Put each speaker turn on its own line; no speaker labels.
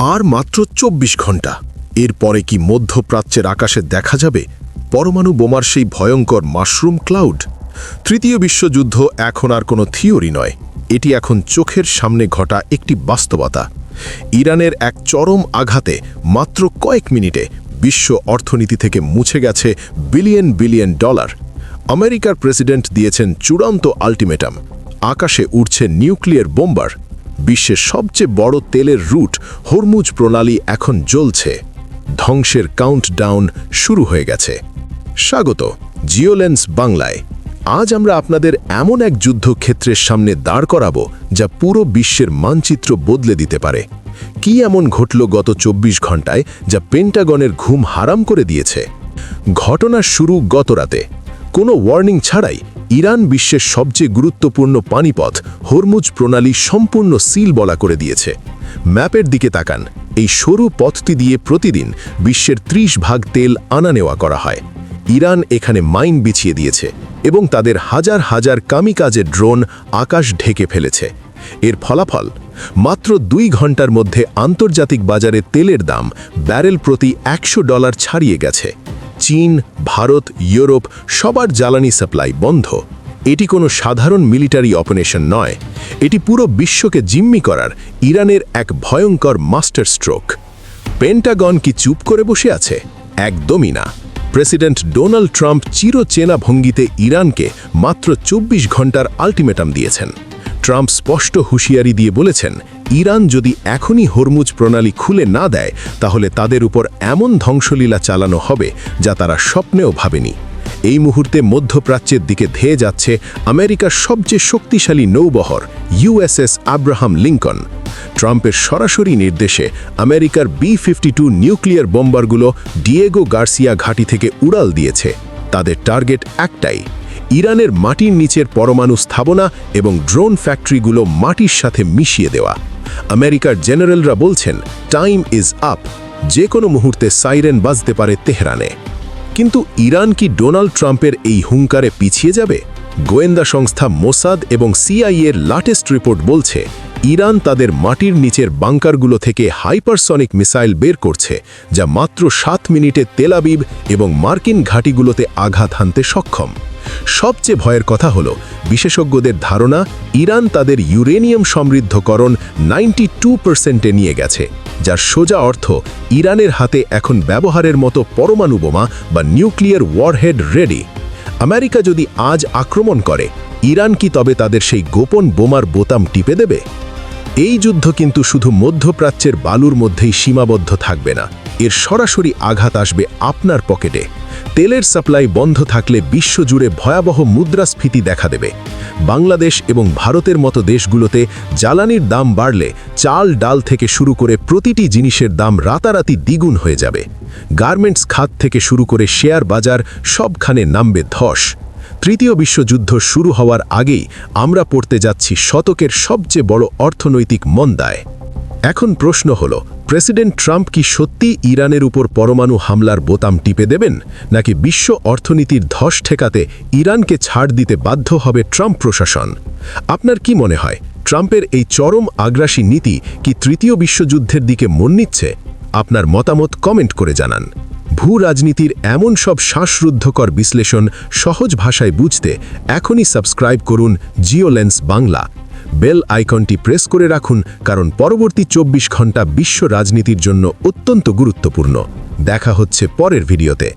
আর মাত্র ২৪ ঘন্টা এরপরে কি মধ্যপ্রাচ্যের আকাশে দেখা যাবে পরমাণু বোমার সেই ভয়ঙ্কর মাশরুম ক্লাউড? তৃতীয় বিশ্বযুদ্ধ এখন আর কোনো থিওরি নয়, এটি এখন চোখের সামনে ঘটা একটি বাস্তবতা। ইরানের এক চরম আঘাতে মাত্র কয়েক মিনিটে বিশ্ব অর্থনীতি থেকে মুছে গেছে বিলিয়ন বিলিয়ন ডলার। আমেরিকার প্রেসিডেন্ট দিয়েছেন চূড়ান্ত আল্টিমেটাম, আকাশে উড়ছে নিউক্লিয়ার বোম্বার। বিশ্বের সবচেয়ে বড় তেলের রুট হরমুজ প্রণালী এখন জ্বলছে। ধ্বংসের কাউন্টডাউন শুরু হয়ে গেছে। স্বাগত জিওলেন্স বাংলায়। আজ আমরা আপনাদের এমন এক যুদ্ধক্ষেত্রের সামনে দাঁড় করাবো যা পুরো বিশ্বের মানচিত্র বদলে দিতে পারে। কি এমন ঘটল গত ২৪ ঘন্টায় যা পেন্টাগনের ঘুম হারাম করে দিয়েছে? ঘটনার শুরু গত রাতে। কোনো ওয়ার্নিং ছাড়াই ইরান বিশ্বের সবচেয়ে গুরুত্বপূর্ণ পানিপথ হরমুজ প্রণালী সম্পূর্ণ সিল বলা করে দিয়েছে। ম্যাপের দিকে তাকান, এই সরু পথটি দিয়ে প্রতিদিন বিশ্বের ৩০% তেল আনা নেওয়া করা হয়। ইরান এখানে মাইন বিছিয়ে দিয়েছে এবং তাদের হাজার হাজার কামিকাজে ড্রোন আকাশ ঢেকে ফেলেছে। এর ফলাফল, মাত্র ২ ঘন্টার মধ্যে আন্তর্জাতিক বাজারে তেলের দাম ব্যারেল প্রতি $১০০ ছাড়িয়ে গেছে। চীন, ভারত, ইউরোপ সবার জ্বালানি সাপ্লাই বন্ধ। এটি কোনো সাধারণ মিলিটারি অপারেশন নয়, এটি পুরো বিশ্বকে জিম্মি করার ইরানের এক ভয়ঙ্কর মাস্টার স্ট্রোক। পেন্টাগন কি চুপ করে বসে আছে? একদমই না। প্রেসিডেন্ট ডোনাল্ড ট্রাম্প চিরচেনা ভঙ্গিতে ইরানকে মাত্র ২৪ ঘন্টার আল্টিমেটাম দিয়েছেন। ট্রাম্প স্পষ্ট হুঁশিয়ারি দিয়ে বলেছেন, ইরান যদি এখনই হরমুজ প্রণালী খুলে না দেয় তাহলে তাদের উপর এমন ধ্বংসলীলা চালানো হবে যা তারা স্বপ্নেও ভাবেনি। এই মুহূর্তে মধ্যপ্রাচ্যের দিকে ধেয়ে যাচ্ছে আমেরিকার সবচেয়ে শক্তিশালী নৌবহর USS আব্রাহাম লিঙ্কন। ট্রাম্পের সরাসরি নির্দেশে আমেরিকার B-52 নিউক্লিয়ার বোম্বারগুলো ডিয়েগো গার্সিয়া ঘাঁটি থেকে উড়াল দিয়েছে। তাদের টার্গেট একটাই, ইরানের মাটির নিচের পরমাণু স্থাপনা এবং ড্রোন ফ্যাক্টরিগুলো মাটির সাথে মিশিয়ে দেওয়া। আমেরিকার জেনারেলরা বলছেন, টাইম ইজ আপ, যে কোনো মুহূর্তে সাইরেন বাজতে পারে তেহরানে। কিন্তু ইরান কি ডোনাল্ড ট্রাম্পের এই হুঙ্কারে পিছিয়ে যাবে? গোয়েন্দা সংস্থা মোসাদ এবং CIA এর লাটেস্ট রিপোর্ট বলছে, ইরান তাদের মাটির নিচের বাংকারগুলো থেকে হাইপারসনিক মিসাইল বের করছে, যা মাত্র 7 মিনিটে তেল আবিব এবং মার্কিন ঘাঁটিগুলোতে আঘাত হানতে সক্ষম। সবচেয়ে ভয়ের কথা হলো, বিশেষজ্ঞদের ধারণা ইরান তাদের ইউরেনিয়াম সমৃদ্ধকরণ 92%-এ নিয়ে গেছে, যার সোজা অর্থ ইরানের হাতে এখন ব্যবহারের মতো পরমাণু বোমা বা নিউক্লিয়ার ওয়ারহেড রেডি। আমেরিকা যদি আজ আক্রমণ করে, ইরান কি তবে তাদের সেই গোপন বোমার বোতাম টিপে দেবে? এই যুদ্ধ কিন্তু শুধু মধ্যপ্রাচ্যের বালুর মধ্যেই সীমাবদ্ধ থাকবে না, এর সরাসরি আঘাত আসবে আপনার পকেটে। তেলের সাপ্লাই বন্ধ থাকলে বিশ্বজুড়ে ভয়াবহ মুদ্রাস্ফীতি দেখা দেবে। বাংলাদেশ এবং ভারতের মতো দেশগুলোতে জ্বালানির দাম বাড়লে চাল, ডাল থেকে শুরু করে প্রতিটি জিনিসের দাম রাতারাতি দ্বিগুণ হয়ে যাবে। গার্মেন্টস খাত থেকে শুরু করে শেয়ার বাজার সবখানে নামবে ধস। তৃতীয় বিশ্বযুদ্ধ শুরু হওয়ার আগেই আমরা পড়তে যাচ্ছি শতকের সবচেয়ে বড় অর্থনৈতিক মন্দায়। এখন প্রশ্ন হলো, প্রেসিডেন্ট ট্রাম্প কি সত্যি ইরানের উপর পরমাণু হামলার বোতাম টিপে দেবেন, নাকি বিশ্ব অর্থনীতির ধস ঠেকাতে ইরানকে ছাড় দিতে বাধ্য হবে ট্রাম্প প্রশাসন? আপনার কি মনে হয়, ট্রাম্পের এই চরম আগ্রাসী নীতি কি তৃতীয় বিশ্বযুদ্ধের দিকে মন নিচ্ছে? আপনার মতামত কমেন্ট করে জানান। ভূ রাজনীতির এমন সব শ্বাসরুদ্ধকর বিশ্লেষণ সহজ ভাষায় বুঝতে এখনই সাবস্ক্রাইব করুন জিওলেন্স বাংলা। বেল আইকনটি প্রেস করে রাখুন, কারণ পরবর্তী 24 ঘন্টা বিশ্ব রাজনীতির জন্য অত্যন্ত গুরুত্বপূর্ণ। দেখা হচ্ছে পরের ভিডিওতে।